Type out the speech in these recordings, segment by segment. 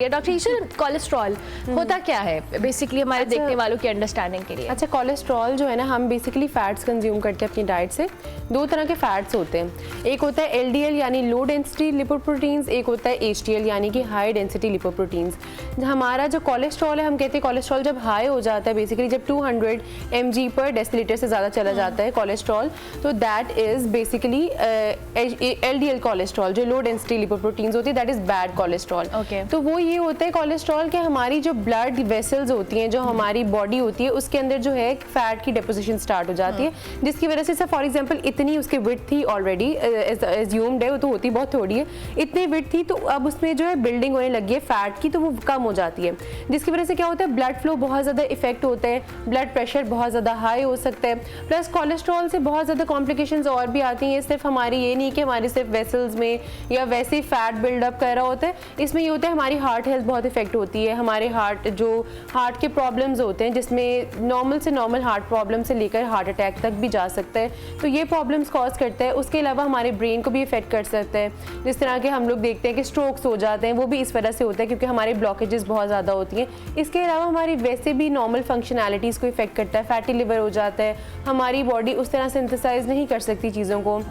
Doctor Ishar, cholesterol होता क्या है बेसिकली हमारे देखने वालों की अंडरस्टैंडिंग के लिए? अच्छा, कोलेस्ट्रॉल जो है ना, हम बेसिकली फैट्स कंज्यूम करते हैं अपनी डाइट से। दो तरह के फैट्स होते हैं, एक होता है एलडीएल यानी लो डेंसिटी लिपोप्रोटीन्स, एक होता है एचडीएल यानी कि हाई डेंसिटी लिपोप्रोटीन्स। हमारा जो कोलेस्ट्रॉल है, हम कहते हैं कोलेस्ट्रॉल जब हाई हो जाता है, बेसिकली जब 200 mg पर डेसिलीटर से ज़्यादा चला जाता है कोलेस्ट्रॉल, तो that is basically LDL cholesterol. जो लो डेंसिटी लिपोप्रोटीन्स होती है दैट इज़ बैड कोलेस्ट्रॉल। तो वो ये होता है कोलेस्ट्रॉल के हमारी जो ब्लड वेसल्स होती हैं, जो हमारी बॉडी होती है, उसके अंदर जो है फैट की डिपोजिशन स्टार्ट हो जाती है, जिसकी वजह से फॉर एग्जांपल इतनी उसकी विड्थ थी ऑलरेडी एज्यूम्ड है, वो तो होती बहुत थोड़ी है, इतनी विड्थ थी, तो अब उसमें जो है बिल्डिंग होने लगी है फैट की, तो वो कम हो जाती है, जिसकी वजह से क्या होता है ब्लड फ्लो बहुत ज़्यादा इफेक्ट होता है, ब्लड प्रेशर बहुत ज़्यादा हाई हो सकता है। प्लस कोलेस्ट्रॉल से बहुत ज़्यादा कॉम्प्लिकेशंस और भी आती हैं। सिर्फ हमारी ये नहीं कि हमारे सिर्फ वेसल्स में या वैसे ही फैट बिल्डअप कर रहा होता है, इसमें ये होता है हमारी हार्ट हेल्थ बहुत इफेक्ट होती है। हमारे हार्ट के प्रॉब्लम्स होते हैं, जिसमें नॉर्मल से नॉर्मल हार्ट प्रॉब्लम से लेकर हार्ट अटैक तक भी जा सकता है, तो ये प्रॉब्लम्स कॉज करता है। उसके अलावा हमारे ब्रेन को भी इफेक्ट कर सकता है। जिस तरह के हम लोग देखते हैं कि स्ट्रोक्स हो जाते हैं, वो भी इस वजह से होता है क्योंकि हमारे ब्लॉकेजेस बहुत ज़्यादा होती हैं। इसके अलावा हमारी वैसे भी नॉर्मल फंक्शनैलिटीज़ को इफेक्ट करता है, फैटी लिवर हो जाता है, हमारी बॉडी उस तरह सिंथेसाइज नहीं कर सकती चीज़ों को।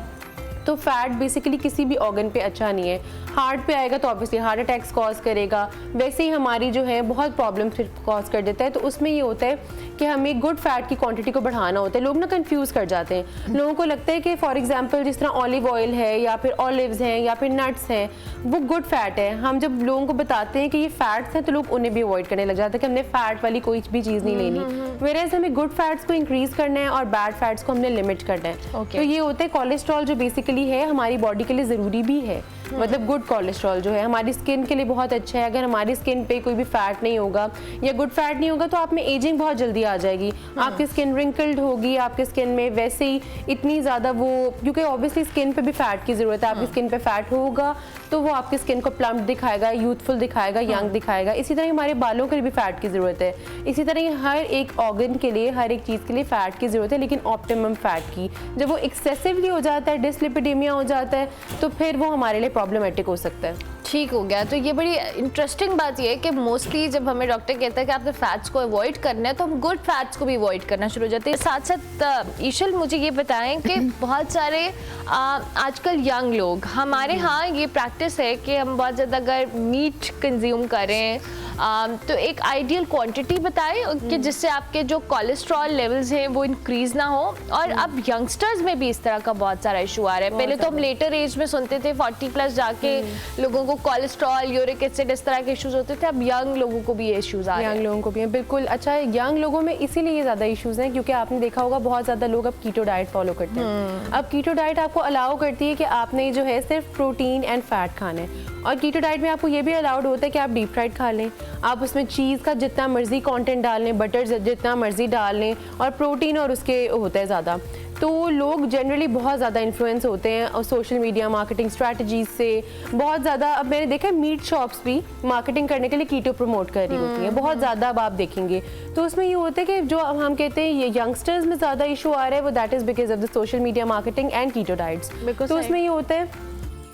तो फैट बेसिकली किसी भी ऑर्गन पे अच्छा नहीं है। हार्ट पे आएगा तो ऑब्वियसली हार्ट अटैक्स कॉज करेगा, वैसे ही हमारी जो है बहुत प्रॉब्लम फिर कॉज कर देता है। तो उसमें ये होता है कि हमें गुड फैट की क्वांटिटी को बढ़ाना होता है। लोग ना कंफ्यूज कर जाते हैं, लोगों को लगता है कि फॉर एग्जांपल जिस तरह ऑलिव ऑयल है या फिर ऑलिव्स हैं या फिर नट्स हैं, वो गुड फैट है। हम जब लोगों को बताते हैं कि ये फैट्स हैं, तो लोग उन्हें भी अवॉइड करने लग जाते हैं कि हमने फैट वाली कोई भी चीज़ नहीं लेनी। वेयरएज़ हमें गुड फैट्स को इंक्रीज करना है और बैड फैट्स को हमने लिमिट करना है। तो ये होता है कोलेस्ट्रॉल जो बेसिकली है हमारी बॉडी के लिए ज़रूरी भी है। मतलब गुड कोलेस्ट्रॉल जो है हमारी स्किन के लिए बहुत अच्छा है। अगर हमारी स्किन पे कोई भी फैट नहीं होगा या गुड फैट नहीं होगा, तो आप में एजिंग बहुत जल्दी आ जाएगी, आपकी स्किन रिंकल्ड होगी, आपके स्किन में वैसे ही इतनी ज़्यादा वो, क्योंकि ऑब्वियसली स्किन पे भी फैट की ज़रूरत है। आपकी स्किन पे फैट होगा तो वो आपकी स्किन को प्लम्प दिखाएगा, यूथफुल दिखाएगा, यंग दिखाएगा। इसी तरह हमारे बालों के लिए भी फैट की ज़रूरत है। इसी तरह हर एक ऑर्गन के लिए, हर एक चीज़ के लिए फ़ैट की ज़रूरत है, लेकिन ऑप्टिमम फैट की। जब वो एक्सेसिवली हो जाता है, डिसलिपिडेमिया हो जाता है, तो फिर वो हमारे लिए प्रॉब्लमेटिक हो सकता है। ठीक हो गया। तो ये बड़ी इंटरेस्टिंग बात ये है कि मोस्टली जब हमें डॉक्टर कहता है कि आपने फैट्स को अवॉइड करना है, तो हम गुड फैट्स को भी अवॉइड करना शुरू हो जाते हैं। साथ साथ ईशल, मुझे ये बताएं कि बहुत सारे आजकल यंग लोग, हमारे यहाँ ये प्रैक्टिस है कि हम बहुत ज़्यादा अगर मीट कंज्यूम करें तो एक आइडियल क्वांटिटी बताएं कि जिससे आपके जो कोलेस्ट्रॉल लेवल्स हैं वो इंक्रीज ना हो। और अब यंगस्टर्स में भी इस तरह का बहुत सारा इशू आ रहा है। पहले तो हम लेटर एज में सुनते थे 40 प्लस जाके लोगों को कोलेस्ट्रॉल, यूरिक एसिड, इस तरह के इश्यूज होते थे। अब यंग लोगों को भी ये इश्यूज आ रहे हैं। यंग लोगों को भी है, बिल्कुल। अच्छा, यंग लोगों में इसीलिए ये ज़्यादा इश्यूज हैं क्योंकि आपने देखा होगा बहुत ज़्यादा लोग अब कीटो डाइट फॉलो करते हैं। अब कीटो डाइट आपको अलाउ करती है कि आपने जो है सिर्फ प्रोटीन एंड फैट खाना है, और कीटो डाइट में आपको ये भी अलाउड होता है कि आप डीप फ्राइड खा लें, आप उसमें चीज़ का जितना मर्जी कंटेंट डाल लें, बटर जितना मर्जी डाल लें, और प्रोटीन और उसके होता है ज़्यादा। तो लोग जनरली बहुत ज़्यादा इन्फ्लुएंस होते हैं और सोशल मीडिया मार्केटिंग स्ट्रैटेजीज से बहुत ज़्यादा। अब मैंने देखा है मीट शॉप्स भी मार्केटिंग करने के लिए कीटो प्रमोट कर रही होती हैं बहुत ज़्यादा। अब आप देखेंगे तो उसमें ये होता है कि जो हम कहते हैं ये यंगस्टर्स में ज़्यादा इशू आ रहा है, वो that is because of the social media marketing and keto diets. तो उसमें ये होता है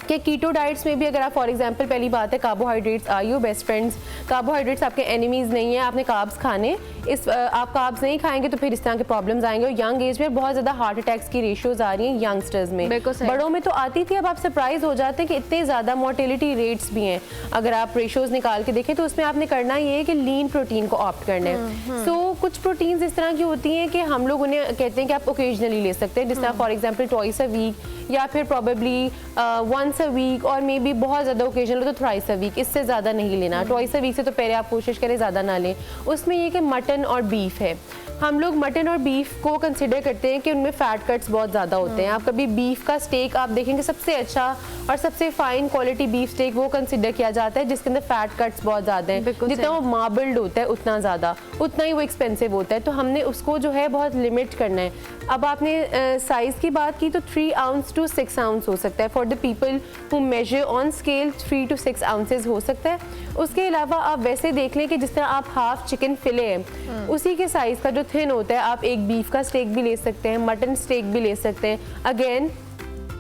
कि कीटो डाइट्स में भी अगर आप फॉर एग्जांपल, पहली बात है carbohydrates are your best friends. Carbohydrates आपके एनिमीज़ नहीं है, आपने कार्ब्स खाने। आप कार्ब्स नहीं खाएंगे तो फिर इस तरह के प्रॉब्लम्स आएंगे। और यंग एज में बहुत ज़्यादा हार्ट अटैक्स की रेशियोज आ रही हैं यंगस्टर्स में। बड़ों में तो आती थी, अब आप सरप्राइज हो जाते हैं कि इतने ज़्यादा मोर्टेलिटी रेट्स भी हैं। अगर आप रेशियोज निकाल के देखें तो उसमें आपने करना ये है कि लीन प्रोटीन को ऑप्ट करना है। सो कुछ प्रोटीन्स इस तरह की होती हैं कि हम लोग उन्हें कहते हैं कि आप ओकेजनली ले सकते हैं, जिस तरह for example twice a week या फिर प्रॉबेबली वंस अ वीक, और मे बी बहुत ज़्यादा ओकेजनल तो थ्राइस अ वीक, इससे ज़्यादा नहीं लेना। ट्वाइस अ वीक से तो पहले आप कोशिश करें ज़्यादा ना लें। उसमें ये कि मटन और बीफ है, हम लोग मटन और बीफ को कंसिडर करते हैं कि उनमें फैट कट्स बहुत ज़्यादा होते हैं। आप कभी बीफ का स्टेक आप देखेंगे, सबसे अच्छा और सबसे फाइन क्वालिटी बीफ स्टेक वो कंसिडर किया जाता है जिसके अंदर फैट कट्स बहुत ज़्यादा हैं। जितना वो मार्बल्ड होता है उतना ज़्यादा, उतना ही वो एक्सपेंसिव होता है। तो हमने उसको जो है बहुत लिमिट करना है। अब आपने साइज़ की बात की तो 3 ounce to 6 ounce हो सकता है for the people who major on scale. 3 to 6 ounces हो सकता है। उसके अलावा आप वैसे देख लें कि जिस तरह आप हाफ चिकन फिले है उसी के साइज़ का जो थिन होता है, आप एक बीफ का स्टेक भी ले सकते हैं, मटन स्टेक भी ले सकते हैं। अगेन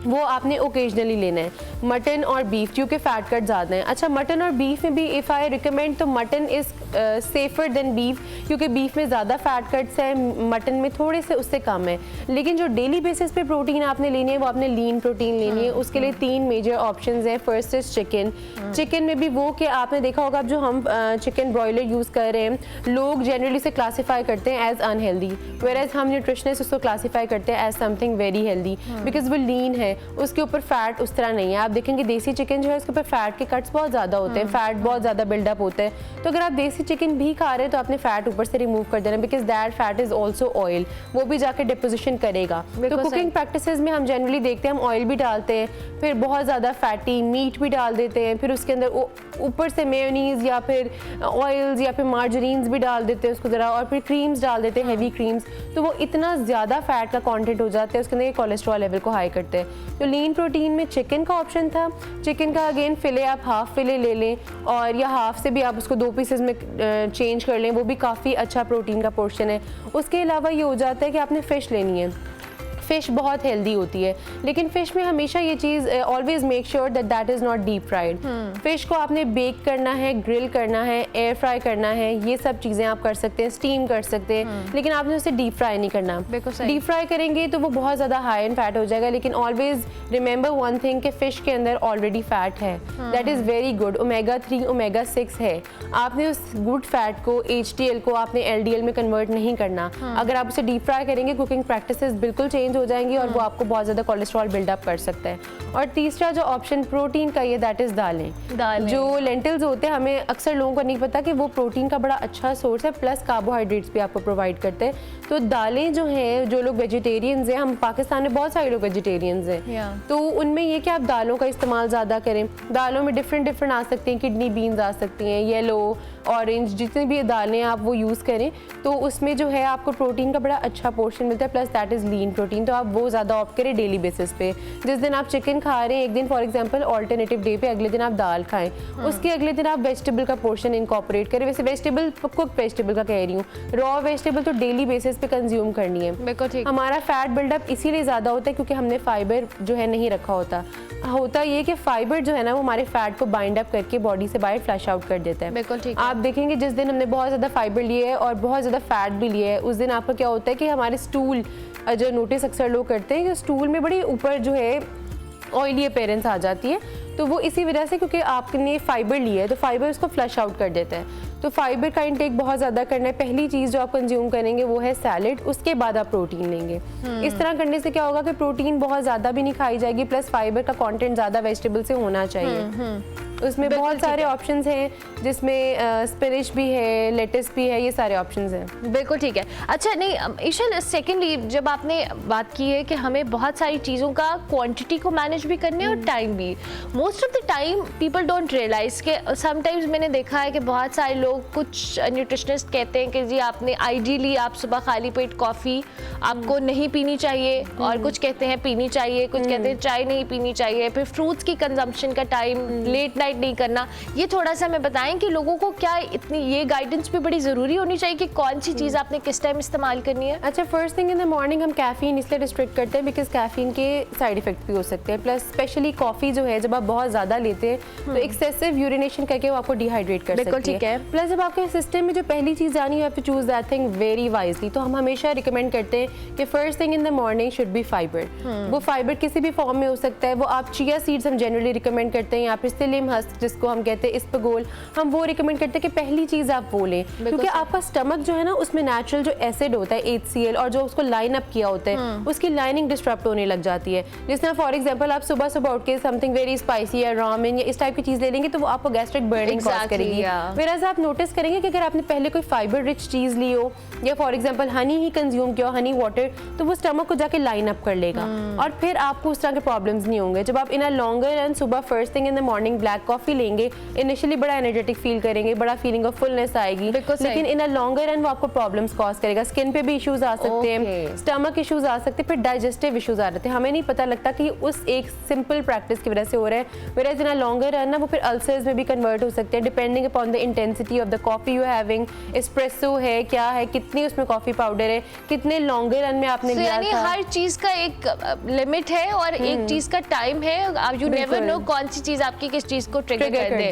वो आपने ओकेजनली लेना है। मटन और बीफ क्योंकि फैट कट ज़्यादा है। अच्छा, मटन और बीफ में भी इफ़ आई रिकमेंड तो mutton is safer than beef, क्योंकि बीफ में ज़्यादा फैट कट्स है, मटन में थोड़े से उससे कम है। लेकिन जो डेली बेसिस पे प्रोटीन आपने लेनी है वो आपने लीन प्रोटीन लेनी है। उसके लिए 3 मेजर ऑप्शंस हैं। First is chicken. चिकन में भी वो कि आपने देखा होगा जो हम चिकन ब्रॉयलर यूज़ कर रहे हैं, लोग जनरली से क्लासीफाई करते हैं एज अनहेल्दी, वेयर एज हम न्यूट्रिशनिस्ट उसको क्लासीफाई करते हैं as something very healthy, because वो लीन है, उसके ऊपर फैट उस तरह नहीं है। आप देखेंगे देसी चिकन जो है उसके ऊपर फैट के कट्स बहुत ज़्यादा होते हैं, फैट बहुत ज़्यादा बिल्डअप होता है। तो अगर आप देसी चिकन भी खा रहे हैं तो आपने फैट ऊपर से रिमूव कर देना, because that fat is also oil, वो भी जाके डिपोजिशन करेगा। तो कुकिंग प्रैक्टिसेस में हम जनरली देखते हैं हम ऑयल भी डालते हैं, फिर बहुत ज़्यादा फैटी मीट भी डाल देते हैं, फिर उसके अंदर ऊपर से मेयोनीज या फिर ऑयल्स या फिर मार्जरीन्स भी डाल देते हैं उसको ज़रा, और फिर क्रीम्स डाल देते हैं, हैवी क्रीम्स। तो वो इतना ज़्यादा फैट का कंटेंट हो जाता है उसके अंदर, ये कोलेस्ट्रॉल लेवल को हाई करते हैं। तो लीन प्रोटीन में चिकन का ऑप्शन था। चिकन का अगेन फिले आप हाफ फिले ले लें, और या हाफ से भी आप उसको 2 पीसेस में चेंज कर लें, वो भी काफ़ी अच्छा प्रोटीन का पोर्शन है। उसके अलावा ये हो जाता है कि आपने फ़िश लेनी है। फ़िश बहुत हेल्दी होती है, लेकिन फ़िश में हमेशा ये चीज़ always make sure that that is not deep fried. Fish को आपने बेक करना है, ग्रिल करना है, एयर फ्राई करना है, ये सब चीज़ें आप कर सकते हैं, स्टीम कर सकते हैं, लेकिन आपने उसे डीप फ्राई नहीं करना। डीप फ्राई करेंगे तो वो बहुत ज़्यादा हाई इन फैट हो जाएगा। लेकिन ऑलवेज रिमेंबर वन थिंग कि फ़िश के अंदर ऑलरेडी फैट है, that is very good. Omega 3 omega 6 है, आपने उस गुड फैट को HDL को आपने LDL में कन्वर्ट नहीं करना। अगर आप उसे डीप फ्राई करेंगे कुकिंग प्रैक्टिसेस बिल्कुल चेंज हो जाएंगी और वो आपको बहुत ज़्यादा कोलेस्ट्रॉल बिल्डअप कर सकता है। और तीसरा जो ऑप्शन प्रोटीन का ये दैट इज़ दालें। जो लेंटिल्स होते हैं, हमें अक्सर लोगों को नहीं पता कि वो प्रोटीन का बड़ा अच्छा सोर्स है, प्लस कार्बोहाइड्रेट्स भी आपको प्रोवाइड करते हैं। तो दालें जो हैं, जो लोग वेजिटेरियंस हैं, हम पाकिस्तान में बहुत सारे लोग वेजिटेरियंस हैं, तो उनमें ये कि आप दालों का इस्तेमाल ज़्यादा करें। दालों में डिफरेंट आ सकती हैं, किडनी बीन्स आ सकती हैं, येलो, ऑरेंज, जितनी भी दालें आप वो यूज़ करें, तो उसमें जो है आपको प्रोटीन का बड़ा अच्छा पोर्शन मिलता है, plus that is lean protein. तो आप वो ज़्यादा ऑप्ट करें डेली बेसिस पे। जिस दिन आप चिकन खा रहे हैं एक दिन फॉर एग्जांपल ऑल्टरनेटिव डे पे, अगले दिन आप दाल खाएं, उसके अगले दिन आप वेजिटेबल का पोर्शन इनकॉर्पोरेट करें। वैसे वेजिटेबल कुक वेजिटेबल का कह रही हूँ, रॉ वेजिटेबल तो डेली बेसिस पे कंज्यूम करनी है। हमारा फैट बिल्डअप इसीलिए ज़्यादा होता है क्योंकि हमने फाइबर जो है नहीं रखा होता ये कि फाइबर जो है ना वो हमारे फैट को बाइंड अप करके बॉडी से बाहर फ्लश आउट कर देता है। आप देखेंगे जिस दिन हमने बहुत ज़्यादा फाइबर लिए है और बहुत ज़्यादा फैट भी लिया है, उस दिन आपका क्या होता है कि हमारे स्टूल, जो नोटिस अक्सर लोग करते हैं कि स्टूल में बड़ी ऊपर जो है ऑयली अपीयरेंस आ जाती है, तो वो इसी वजह से क्योंकि आपने फाइबर लिया है तो फाइबर उसको फ्लश आउट कर देता है। तो फाइबर का इंटेक बहुत ज़्यादा करना है। पहली चीज़ जो आप कंज्यूम करेंगे वो है सैलेड, उसके बाद आप प्रोटीन लेंगे। इस तरह करने से क्या होगा कि प्रोटीन बहुत ज़्यादा भी नहीं खाई जाएगी, प्लस फाइबर का कंटेंट ज़्यादा वेजिटेबल से होना चाहिए। उसमें बहुत सारे ऑप्शंस हैं, जिसमें स्पिनिच भी है, लेटिस भी है, ये सारे ऑप्शंस हैं। बिल्कुल ठीक है। अच्छा नहीं ईशल, सेकेंडली जब आपने बात की है कि हमें बहुत सारी चीज़ों का क्वांटिटी को मैनेज भी करने और टाइम भी, most of the time people don't realise के समटाइम्स मैंने देखा है कि बहुत सारे लोग, कुछ न्यूट्रिशनिस्ट कहते हैं कि जी आपने आइडियली आप सुबह खाली पेट कॉफ़ी आपको नहीं पीनी चाहिए, और कुछ कहते हैं पीनी चाहिए, कुछ कहते हैं चाय नहीं पीनी चाहिए, फिर फ्रूट्स की कंजम्पशन का टाइम लेट नाइट नहीं करना। ये थोड़ा सा मैं बताएं कि लोगों को क्या इतनी ये गाइडेंस भी बड़ी ज़रूरी होनी चाहिए कि कौन सी चीज़ आपने किस टाइम इस्तेमाल करनी है। अच्छा, first thing in the morning हम कैफीन इसलिए रिस्ट्रिक्ट करते हैं बिकॉज कैफीन के साइड इफेक्ट भी हो सकते हैं, प्लस स्पेशली कॉफ़ी जो है जब आप बहुत ज़्यादा लेते हैं तो एक्सेसिव यूरिनेशन करके वो आपको डिहाइड्रेट कर सकती है। ठीक है। प्लस जब आपके सिस्टम में जो पहली चीज़ आनी है, to choose that thing very wisely. तो हम हमेशा रिकमेंड करते हैं कि first thing in the morning should be fibre. वो फाइबर किसी भी फॉर्म में हो सकता है, वो आप चिया सीड्स हम जनरली रिकमेंड करते हैं, या फिर सिलिम हस्क जिसको हम कहते हैं इस्पगोल, हम वो रिकमेंड करते हैं कि पहली चीज़ आप वो लें, क्योंकि आपका स्टमक जो है ना उसमें नेचुरल जो एसिड होता है HCl और जो उसको लाइन अप किया होता है उसकी लाइनिंग डिस्टर्ब होने लग जाती है। जिस तरह फॉर एग्जांपल आप सुबह सुबह उठ के समथिंग वेरी स्पाइसी या रामेन या इस टाइप की चीज़ ले लेंगे तो वो आपको गैस्ट्रिक बर्निंग कॉज करेगी। व्हेयरएज आप नोटिस करेंगे कि अगर आपने पहले कोई फाइबर रिच चीज़ ली हो या for example Honey he consume किया हो, हनी वाटर, तो वो स्टमक को जाके लाइन अप कर लेगा और फिर आपको उस तरह के प्रॉब्लम्स नहीं होंगे। जब आप इन अ लॉन्गर रन सुबह first thing in the morning black black coffee लेंगे, इनिशियली बड़ा एनर्जेटिक फील करेंगे, बड़ा फीलिंग ऑफ फुलनेस आएगी, लेकिन इन अ लॉन्गर रन वो आपको प्रॉब्लम्स कॉज करेगा। स्किन पे भी इश्यूज आ सकते हैं, स्टमक इश्यूज आ सकते हैं, फिर डाइजेस्टिव इश्यूज आ रहे हैं। हमें नहीं पता लगता कि उस एक सिंपल प्रैक्टिस की वजह से हो रहा है। Whereas in a longer run ना वो फिर अल्सर्स में भी कन्वर्ट हो सकते हैं, depending upon the intensity of the coffee you having. Espresso है, क्या है, कितनी उसमें कॉफी पाउडर है, कितने लॉन्गर रन में आपने लिया था। हर चीज का एक लिमिट है और एक चीज का टाइम है। यू नेवर नो कौन सी चीज आपकी किस चीज को ट्रिगर कर दे।